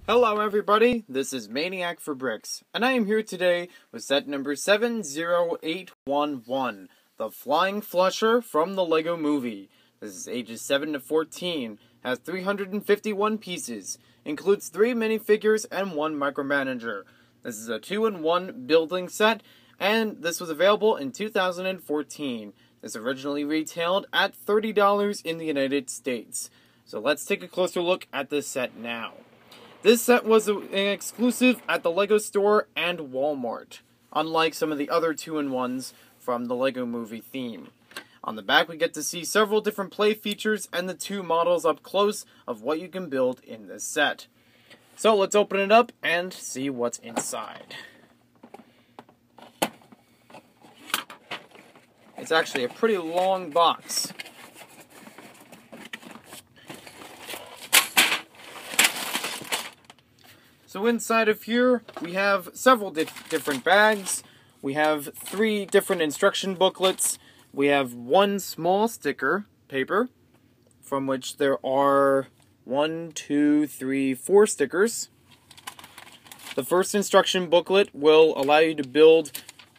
Hello everybody, this is Maniac for Bricks, and I am here today with set number 70811, the Flying Flusher from the Lego Movie. This is ages 7 to 14, has 351 pieces, includes 3 minifigures and 1 micromanager. This is a 2-in-1 building set, and this was available in 2014. This originally retailed at $30 in the United States. So let's take a closer look at this set now. This set was an exclusive at the LEGO store and Walmart, unlike some of the other 2-in-1s from the LEGO Movie theme. On the back we get to see several different play features and the 2 models up close of what you can build in this set. So let's open it up and see what's inside. It's actually a pretty long box. So inside of here, we have several different bags. We have 3 different instruction booklets. We have 1 small sticker paper, from which there are 4 stickers. The first instruction booklet will allow you to build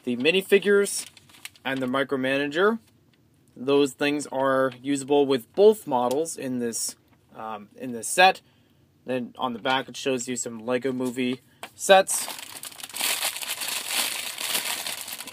the minifigures and the micromanager. Those things are usable with both models in this set. Then on the back it shows you some LEGO Movie sets.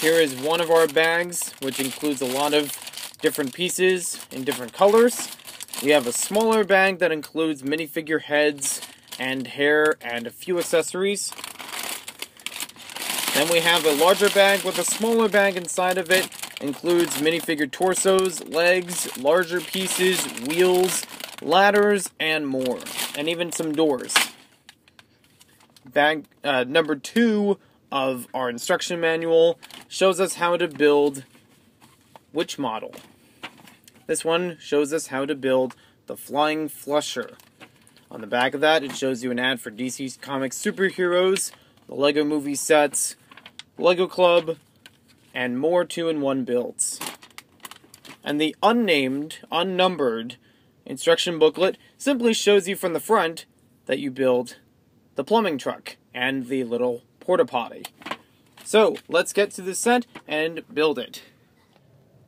Here is one of our bags, which includes a lot of different pieces in different colors. We have a smaller bag that includes minifigure heads and hair and a few accessories. Then we have a larger bag with a smaller bag inside of it. Includes minifigure torsos, legs, larger pieces, wheels, ladders, and more. And even some doors. Bag number 2 of our instruction manual shows us how to build which model? This one shows us how to build the Flying Flusher. On the back of that, it shows you an ad for DC Comics superheroes, the LEGO Movie sets, LEGO Club, and more 2-in-1 builds. And the unnumbered instruction booklet simply shows you from the front that you build the plumbing truck and the little porta potty. So let's get to the set and build it.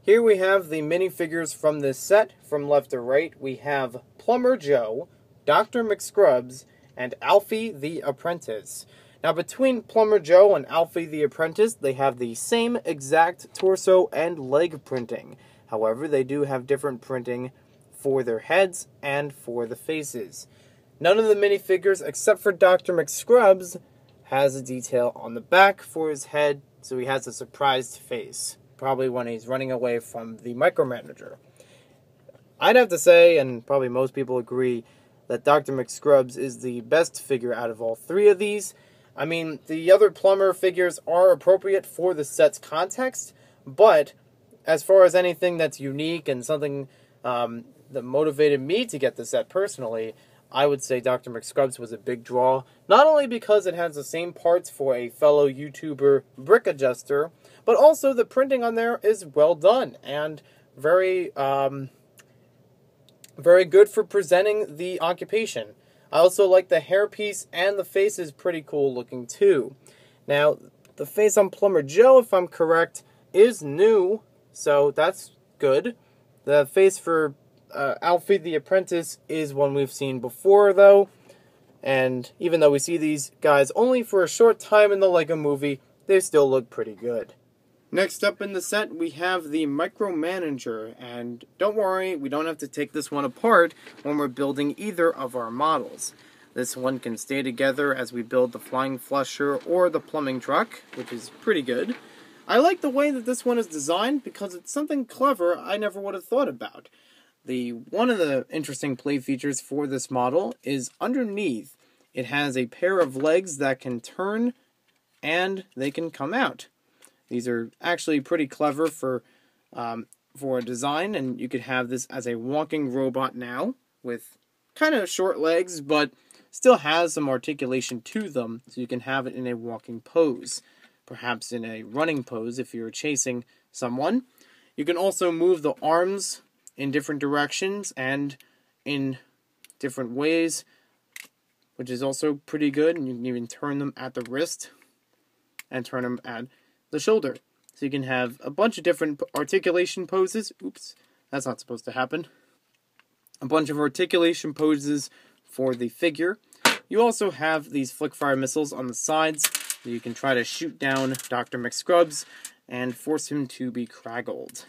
Here we have the minifigures from this set. From left to right we have Plumber Joe, Dr. McScrubs, and Alfie the Apprentice. Now between Plumber Joe and Alfie the Apprentice, they have the same exact torso and leg printing. However, they do have different printing for their heads and for the faces. None of the minifigures, except for Dr. McScrubs, has a detail on the back for his head, so he has a surprised face, probably when he's running away from the micromanager. I'd have to say, and probably most people agree, that Dr. McScrubs is the best figure out of all 3 of these. I mean, the other plumber figures are appropriate for the set's context, but as far as anything that's unique and something that motivated me to get the set personally, I would say Dr. McScrubs was a big draw. Not only because it has the same parts for a fellow YouTuber brick adjuster, but also the printing on there is well done and very good for presenting the occupation. I also like the hairpiece, and the face is pretty cool looking too. Now, the face on Plumber Joe, if I'm correct, is new, so that's good. The face for Alfie the Apprentice is one we've seen before, though. And even though we see these guys only for a short time in the LEGO Movie, they still look pretty good. Next up in the set, we have the micromanager. And don't worry, we don't have to take this one apart when we're building either of our models. This one can stay together as we build the Flying Flusher or the plumbing truck, which is pretty good. I like the way that this one is designed because it's something clever I never would have thought about. One of the interesting play features for this model is underneath. It has a pair of legs that can turn and they can come out. These are actually pretty clever for a design, and you could have this as a walking robot now with kind of short legs, but still has some articulation to them, so you can have it in a walking pose, perhaps in a running pose if you're chasing someone. You can also move the arms in different directions and in different ways which is also pretty good, and you can even turn them at the wrist and turn them at the shoulder. So you can have a bunch of different articulation poses. Oops, that's not supposed to happen. A bunch of articulation poses for the figure. You also have these flick fire missiles on the sides that you can try to shoot down Dr. McScrubs and force him to be craggled.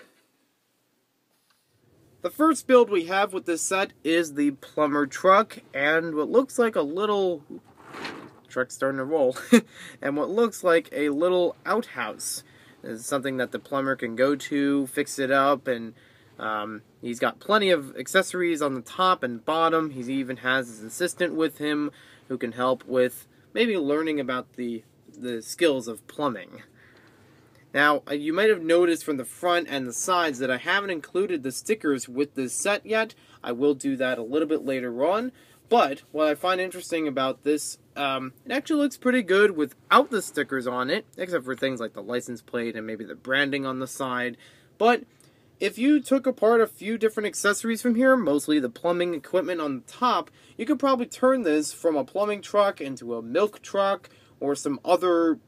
The first build we have with this set is the plumber truck, and what looks like a little... truck's starting to roll. And what looks like a little outhouse. This is something that the plumber can go to, fix it up, and he's got plenty of accessories on the top and bottom. He even has his assistant with him who can help with maybe learning about the skills of plumbing. Now, you might have noticed from the front and the sides that I haven't included the stickers with this set yet. I will do that a little bit later on. But what I find interesting about this, it actually looks pretty good without the stickers on it, except for things like the license plate and maybe the branding on the side. But if you took apart a few different accessories from here, mostly the plumbing equipment on the top, you could probably turn this from a plumbing truck into a milk truck, or some other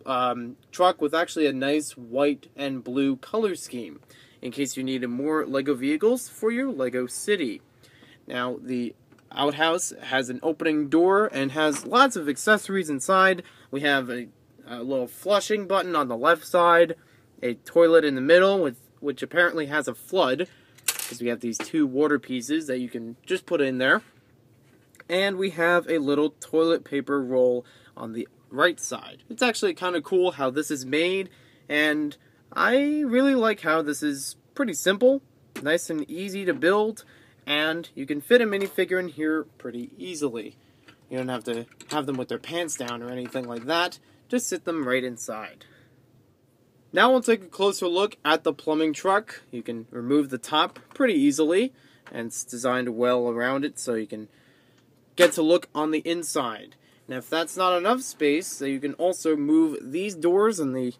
truck with actually a nice white and blue color scheme, in case you needed more LEGO vehicles for your LEGO City. Now, the outhouse has an opening door and has lots of accessories inside. We have a little flushing button on the left side, a toilet in the middle, which apparently has a flood, because we have these two water pieces that you can just put in there. And we have a little toilet paper roll on the right side. It's actually kind of cool how this is made, and I really like how this is pretty simple, nice and easy to build, and you can fit a minifigure in here pretty easily. You don't have to have them with their pants down or anything like that, just sit them right inside. Now we'll take a closer look at the plumbing truck. You can remove the top pretty easily, and it's designed well around it so you can get to look on the inside. Now, if that's not enough space, so you can also move these doors on the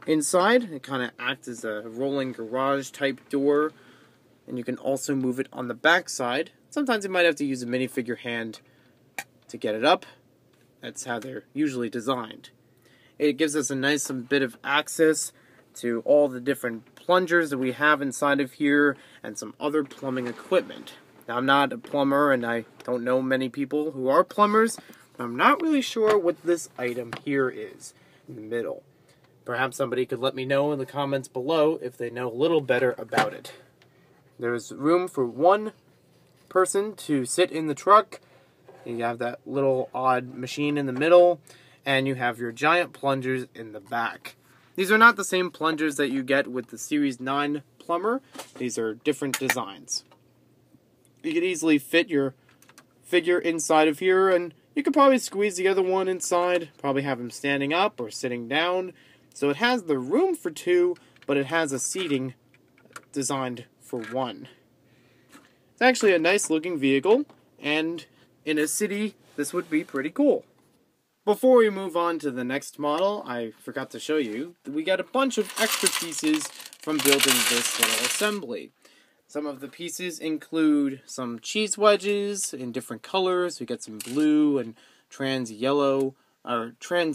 inside. It kind of acts as a rolling garage type door. And you can also move it on the back side. Sometimes you might have to use a minifigure hand to get it up. That's how they're usually designed. It gives us a nice bit of access to all the different plungers that we have inside of here and some other plumbing equipment. Now, I'm not a plumber, and I don't know many people who are plumbers. I'm not really sure what this item here is in the middle. Perhaps somebody could let me know in the comments below if they know a little better about it. There's room for one person to sit in the truck. You have that little odd machine in the middle, and you have your giant plungers in the back. These are not the same plungers that you get with the Series 9 plumber. These are different designs. You could easily fit your figure inside of here, and you could probably squeeze the other one inside, probably have him standing up or sitting down. So it has the room for two, but it has a seating designed for one. It's actually a nice looking vehicle, and in a city, this would be pretty cool. Before we move on to the next model, I forgot to show you that we got a bunch of extra pieces from building this little assembly. Some of the pieces include some cheese wedges in different colors. We got some blue and trans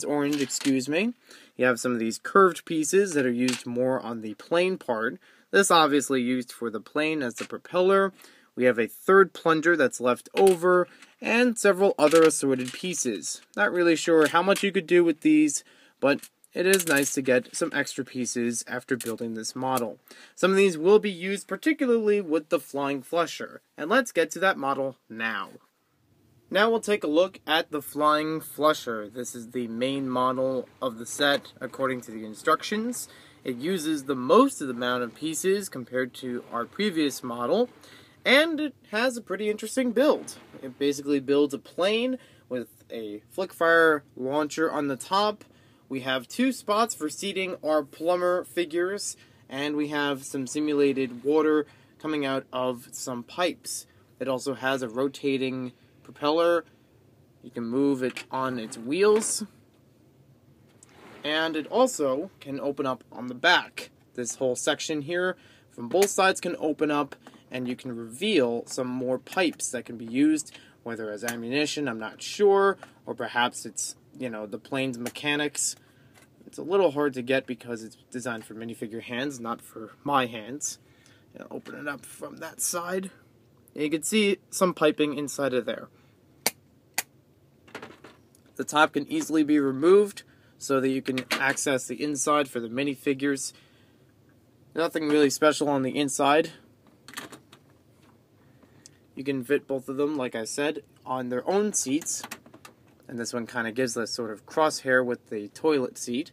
orange, excuse me. You have some of these curved pieces that are used more on the plane part. This obviously used for the plane as the propeller. We have a third plunger that's left over, and several other assorted pieces. Not really sure how much you could do with these, but it is nice to get some extra pieces after building this model. Some of these will be used particularly with the Flying Flusher, and let's get to that model now. Now we'll take a look at the Flying Flusher. This is the main model of the set according to the instructions. It uses the most amount of pieces compared to our previous model, and it has a pretty interesting build. It basically builds a plane with a flick fire launcher on the top. We have two spots for seating our plumber figures, and we have some simulated water coming out of some pipes. It also has a rotating propeller. You can move it on its wheels, and it also can open up on the back. This whole section here from both sides can open up, and you can reveal some more pipes that can be used whether as ammunition, I'm not sure, or perhaps it's, the plane's mechanics. It's a little hard to get because it's designed for minifigure hands, not for my hands. Open it up from that side. And you can see some piping inside of there. The top can easily be removed so that you can access the inside for the minifigures. Nothing really special on the inside. You can fit both of them, like I said, on their own seats. And this one kind of gives this sort of crosshair with the toilet seat.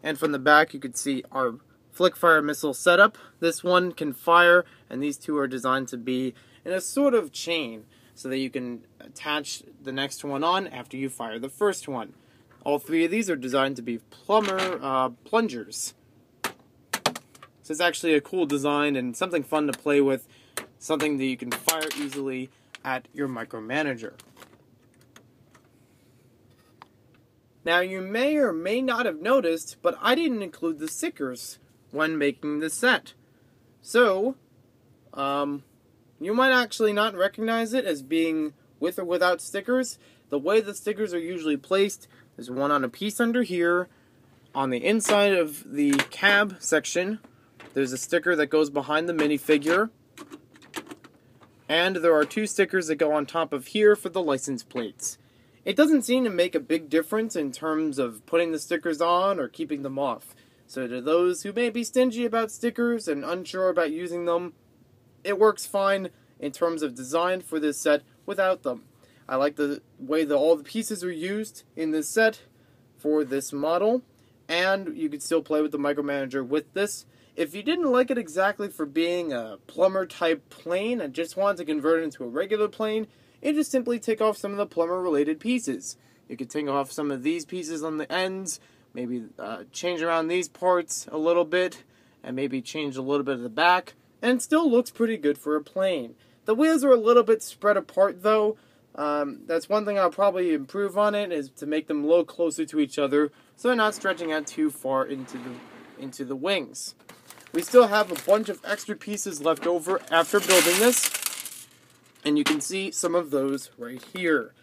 And from the back you can see our Flickfire missile setup. This one can fire, and these two are designed to be in a sort of chain so that you can attach the next one on after you fire the first one. All three of these are designed to be plungers. So it's actually a cool design and something fun to play with, something that you can fire easily at your micromanager. Now you may or may not have noticed, but I didn't include the stickers when making the set. So, you might actually not recognize it as being with or without stickers. The way the stickers are usually placed, there's one on a piece under here. On the inside of the cab section, there's a sticker that goes behind the minifigure. And there are two stickers that go on top of here for the license plates. It doesn't seem to make a big difference in terms of putting the stickers on or keeping them off. So to those who may be stingy about stickers and unsure about using them, it works fine in terms of design for this set without them. I like the way that all the pieces are used in this set for this model, and you can still play with the micromanager with this. If you didn't like it exactly for being a plumber type plane and just wanted to convert it into a regular plane, you just simply take off some of the plumber related pieces. You could take off some of these pieces on the ends, maybe change around these parts a little bit, and maybe change a little bit of the back, and it still looks pretty good for a plane. The wheels are a little bit spread apart though. That's one thing I'll probably improve on it, is to make them a little closer to each other so they're not stretching out too far into the wings. We still have a bunch of extra pieces left over after building this, and you can see some of those right here.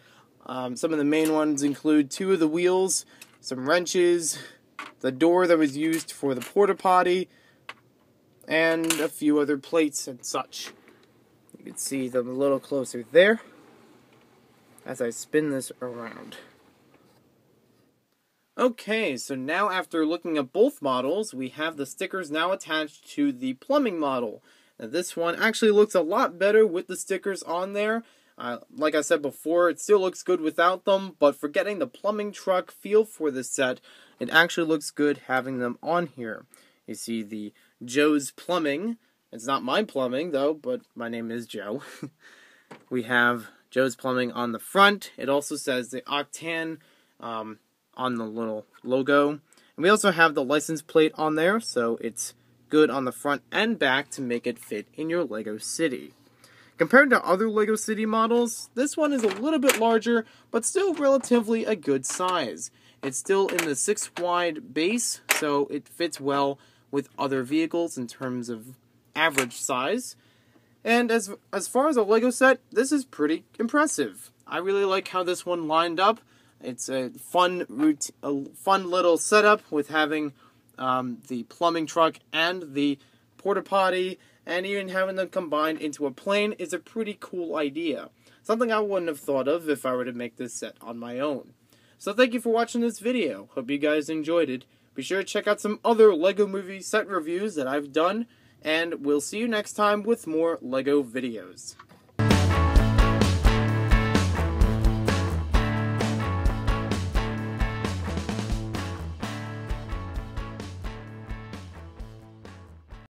Some of the main ones include two of the wheels, some wrenches, the door that was used for the porta potty, and a few other plates and such. You can see them a little closer there as I spin this around. Okay, so now after looking at both models, we have the stickers now attached to the plumbing model. Now this one actually looks a lot better with the stickers on there. Like I said before, it still looks good without them, but for getting the plumbing truck feel for this set, it actually looks good having them on here. You see the Joe's Plumbing. It's not my plumbing though, but my name is Joe. We have Joe's Plumbing on the front. It also says the Octan on the little logo. And we also have the license plate on there, so it's good on the front and back to make it fit in your Lego City. Compared to other Lego City models, this one is a little bit larger, but still relatively a good size. It's still in the 6 wide base, so it fits well with other vehicles in terms of average size. And as far as a Lego set, this is pretty impressive. I really like how this one lined up. It's a fun little setup with having the plumbing truck and the porta potty, and even having them combined into a plane is a pretty cool idea. Something I wouldn't have thought of if I were to make this set on my own. So thank you for watching this video. Hope you guys enjoyed it. Be sure to check out some other Lego Movie set reviews that I've done, and we'll see you next time with more Lego videos.